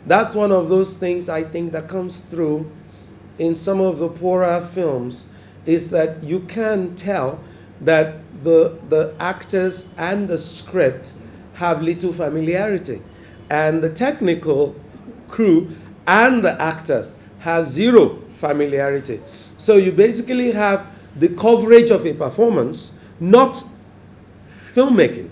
that's one of those things I think that comes through in some of the poorer films, is that you can tell that the actors and the script have little familiarity, and the technical crew and the actors have zero familiarity. So you basically have the coverage of a performance, not filmmaking.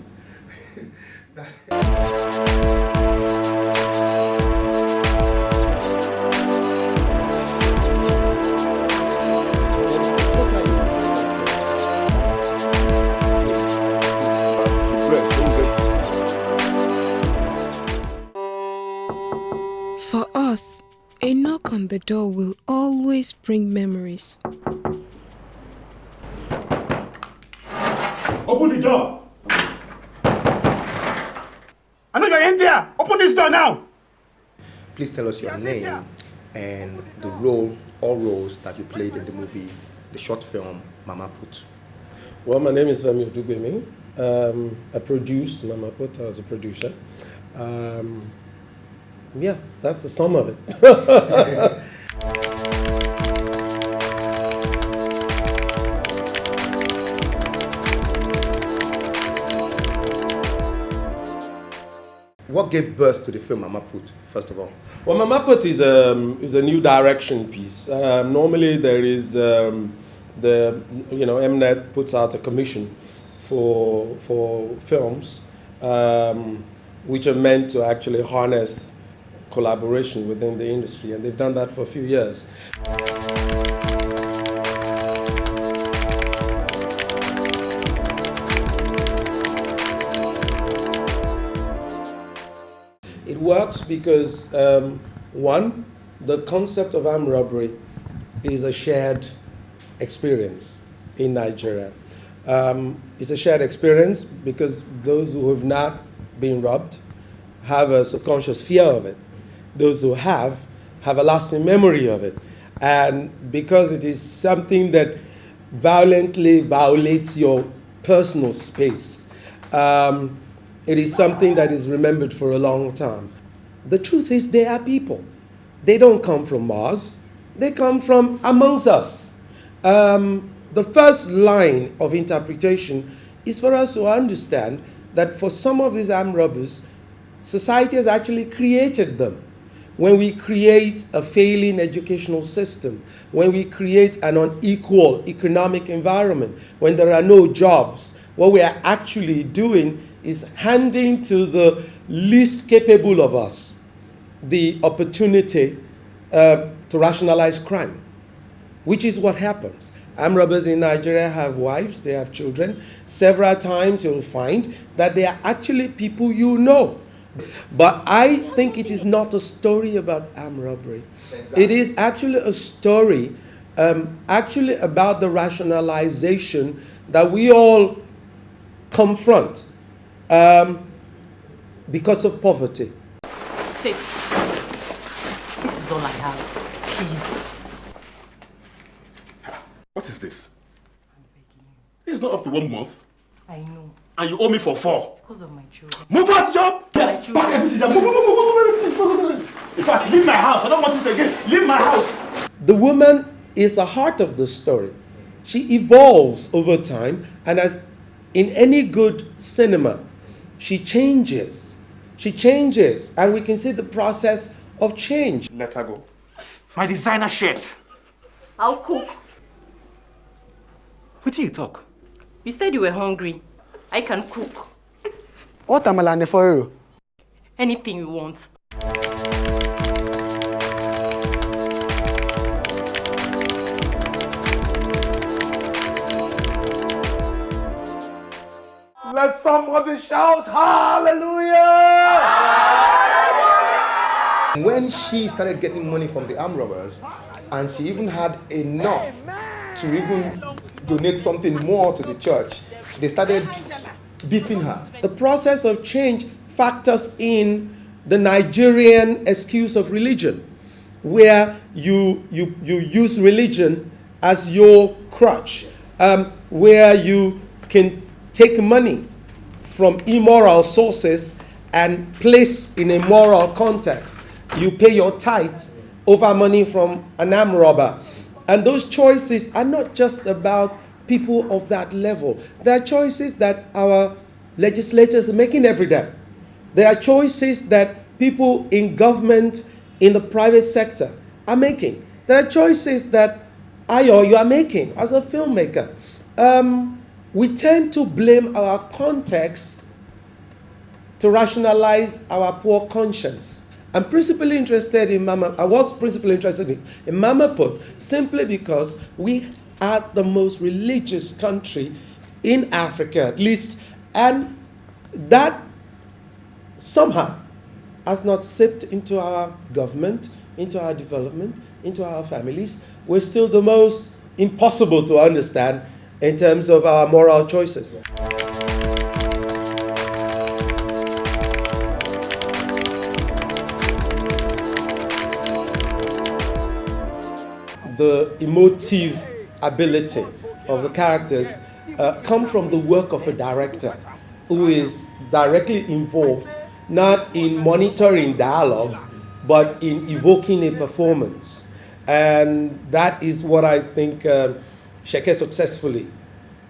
For us, a knock on the door will always bring memories. Open the door! I know you're in there! Open this door now! Please tell us your name and the role or roles that you played in the movie, the short film, Mama Put. Well, my name is Femi Odugbemi. I produced Mama Put. I was a producer. Yeah, that's the sum of it. What gave birth to the film Mama Put, first of all? Well, Mama Put is a new direction piece. Normally there is Mnet puts out a commission for films which are meant to actually harness collaboration within the industry, and they've done that for a few years. It works because, one, the concept of armed robbery is a shared experience in Nigeria. It's a shared experience because those who have not been robbed have a subconscious fear of it. Those who have a lasting memory of it. And because it is something that violently violates your personal space, it is something that is remembered for a long time. The truth is, they are people. They don't come from Mars. They come from amongst us. The first line of interpretation is for us to understand that for some of these armed robbers, society has actually created them. When we create a failing educational system, when we create an unequal economic environment, when there are no jobs, what we are actually doing is handing to the least capable of us the opportunity to rationalize crime, which is what happens. Armed robbers in Nigeria have wives, they have children. Several times you'll find that they are actually people you know. But I think it is not a story about armed robbery. Exactly. It is actually a story about the rationalization that we all confront because of poverty. Take. This is all I have. Please. What is this? I'm begging you. This is not up to 1 month. I know. And you owe me for 4. Because of my children. Move out, job! My children. Pack everything down. Move. In fact, leave my house. I don't want it again. Leave my house. The woman is the heart of the story. She evolves over time, and as in any good cinema, she changes. She changes, and we can see the process of change. Let her go. My designer shirt. I'll cook. What do you talk? You said you were hungry. I can cook. What am I for you? Anything you want. Let somebody shout hallelujah! When she started getting money from the armed robbers, and she even had enough to even donate something more to the church, they started beefing her. The process of change factors in the Nigerian excuse of religion, where you use religion as your crutch, where you can take money from immoral sources and place in a moral context. you pay your tithe over money from an armed robber. And those choices are not just about people of that level. They are choices that our legislators are making every day. There are choices that people in government, in the private sector are making. There are choices that Ayo, you are making as a filmmaker. We tend to blame our context to rationalize our poor conscience. I'm principally interested in I was principally interested in Mama Put simply because we are the most religious country in Africa, at least, and that somehow has not seeped into our government, into our development, into our families. We're still the most impossible to understand in terms of our moral choices. The emotive ability of the characters come from the work of a director who is directly involved not in monitoring dialogue but in evoking a performance. And that is what I think Sheke successfully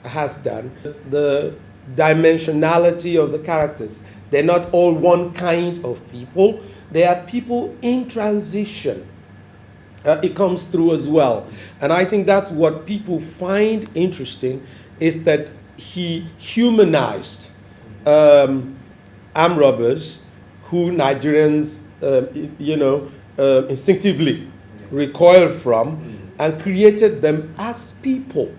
has done. The dimensionality of the characters. They're not all one kind of people. They are people in transition. It comes through as well. And I think that's what people find interesting, is that he humanized armed robbers who Nigerians, instinctively recoil from, and created them as people.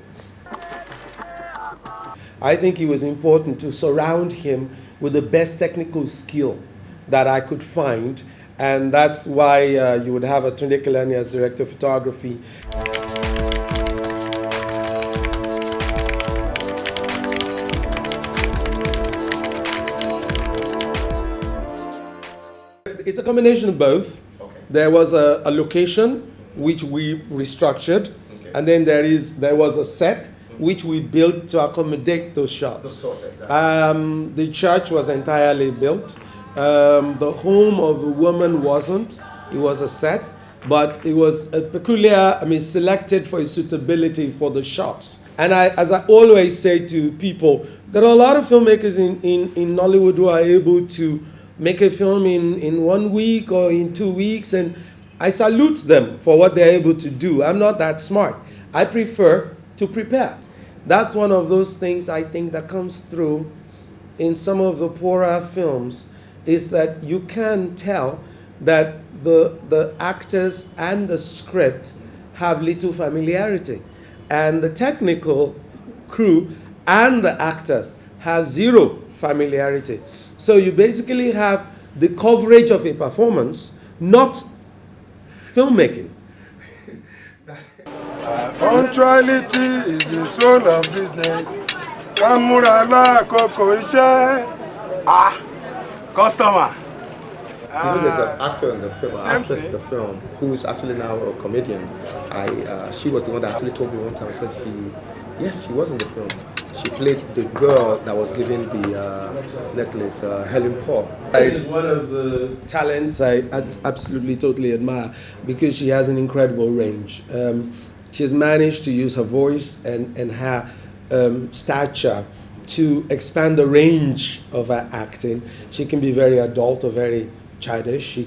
I think it was important to surround him with the best technical skill that I could find. And that's why you would have a Tunde Kelani as director of photography. It's a combination of both. Okay. There was a location which we restructured, okay. And then there was a set which we built to accommodate those shots. Exactly. The church was entirely built. The home of the woman wasn't. It was a set, but it was selected for its suitability for the shots. And as I always say to people, there are a lot of filmmakers in Nollywood who are able to make a film in 1 week or in 2 weeks, and I salute them for what they're able to do. I'm not that smart. I prefer to prepare. That's one of those things I think that comes through in some of the poorer films, is that you can tell that the actors and the script have little familiarity, and the technical crew and the actors have zero familiarity. So you basically have the coverage of a performance, not filmmaking. Punctuality is the soul of business. Kamurala koko ishe. Customer. There's an actor in the film, an actress in the film, who is actually now a comedian. She was the one that actually told me one time. I said she was in the film. She played the girl that was given the necklace, Helen Paul. It's one of the talents I absolutely totally admire, because she has an incredible range. She has managed to use her voice and her stature to expand the range of her acting. She can be very adult or very childish.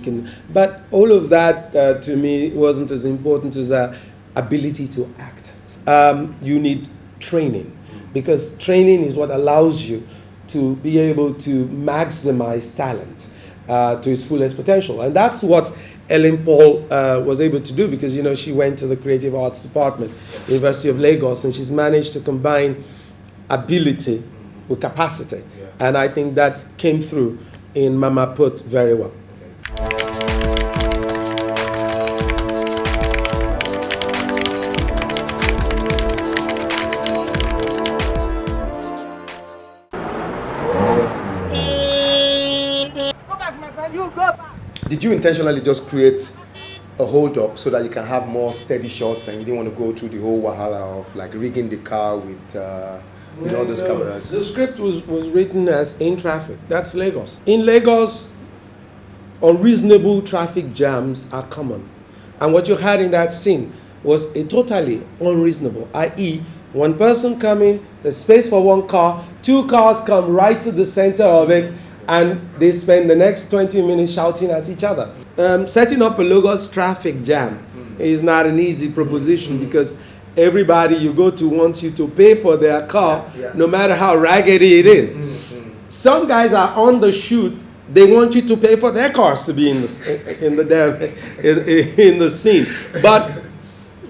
But all of that to me wasn't as important as her ability to act. You need training, because training is what allows you to be able to maximize talent to its fullest potential. And that's what Ellen Paul was able to do, because she went to the Creative Arts Department, University of Lagos, and she's managed to combine ability with capacity. Yeah. And I think that came through in Mama Put very well. Did you intentionally just create a hold up so that you can have more steady shots, and you didn't want to go through the whole wahala of like rigging the car with all those cameras? The script was written as In Traffic. That's Lagos. In Lagos, unreasonable traffic jams are common. And what you had in that scene was a totally unreasonable, i.e., one person coming, there's space for one car, two cars come right to the center of it, and they spend the next 20 minutes shouting at each other. Setting up a Lagos traffic jam is not an easy proposition because everybody you go to wants you to pay for their car, no matter how raggedy it is. Some guys are on the shoot, they want you to pay for their cars to be in the scene. But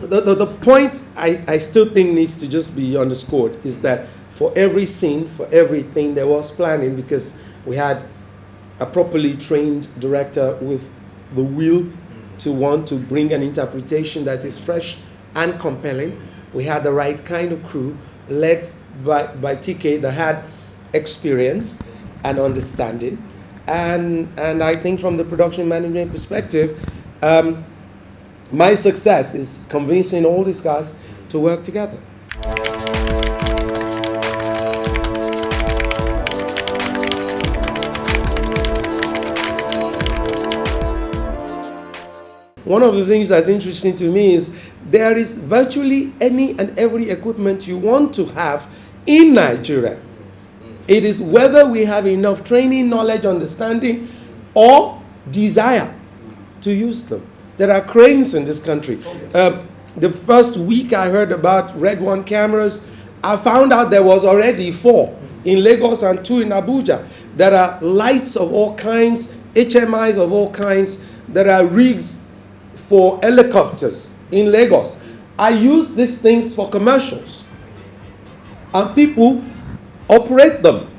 the point I still think needs to just be underscored is that for every scene, for everything, there was planning because we had a properly trained director with the will to want to bring an interpretation that is fresh and compelling. We had the right kind of crew led by TK that had experience and understanding. And I think from the production management perspective, my success is convincing all these guys to work together. One of the things that's interesting to me is there is virtually any and every equipment you want to have in Nigeria. It is whether we have enough training, knowledge, understanding, or desire to use them. There are cranes in this country. The first week I heard about Red One cameras, I found out there was already 4 in Lagos and 2 in Abuja. There are lights of all kinds, HMIs of all kinds. There are rigs for helicopters in Lagos. I use these things for commercials, and people operate them.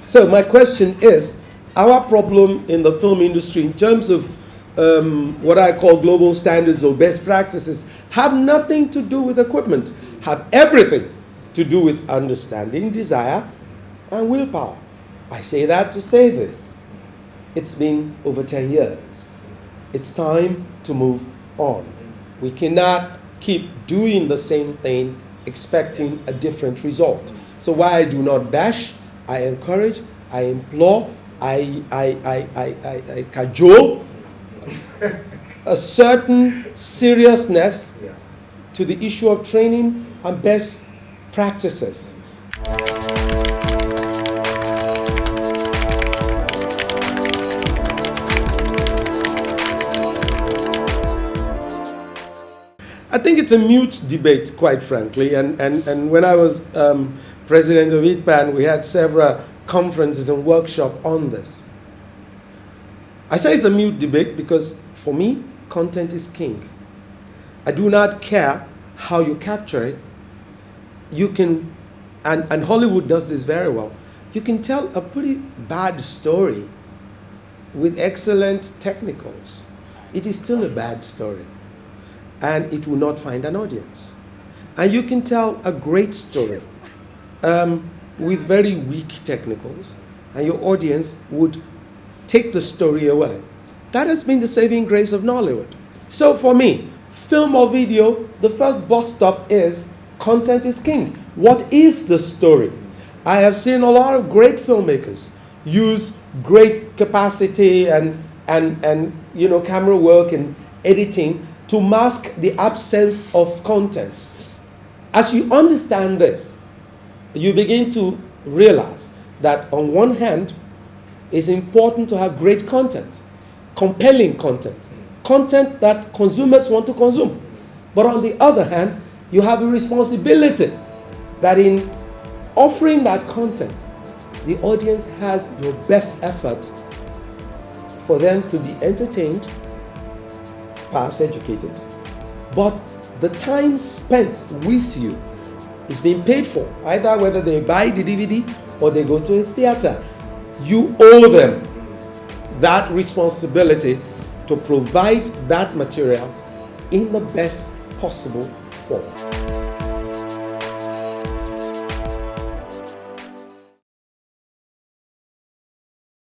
So my question is, our problem in the film industry in terms of what I call global standards or best practices have nothing to do with equipment, have everything to do with understanding, desire, and willpower. I say that to say this. It's been over 10 years. It's time to move on. We cannot keep doing the same thing expecting a different result. So while I do not bash, I encourage, I implore, I cajole a certain seriousness to the issue of training and best practices. I think it's a mute debate, quite frankly, and when I was president of ITPAN, we had several conferences and workshops on this. I say it's a mute debate because, for me, content is king. I do not care how you capture it. You can, and Hollywood does this very well, you can tell a pretty bad story with excellent technicals. It is still a bad story, and it will not find an audience. And you can tell a great story with very weak technicals, and your audience would take the story away. That has been the saving grace of Nollywood. So for me, film or video, the first bus stop is content is king. What is the story? I have seen a lot of great filmmakers use great capacity and camera work and editing to mask the absence of content. As you understand this, you begin to realize that on one hand, it's important to have great content, compelling content, content that consumers want to consume. But on the other hand, you have a responsibility that in offering that content, the audience has your best effort for them to be entertained, perhaps educated, but the time spent with you is being paid for, either whether they buy the DVD or they go to a theater. You owe them that responsibility to provide that material in the best possible form.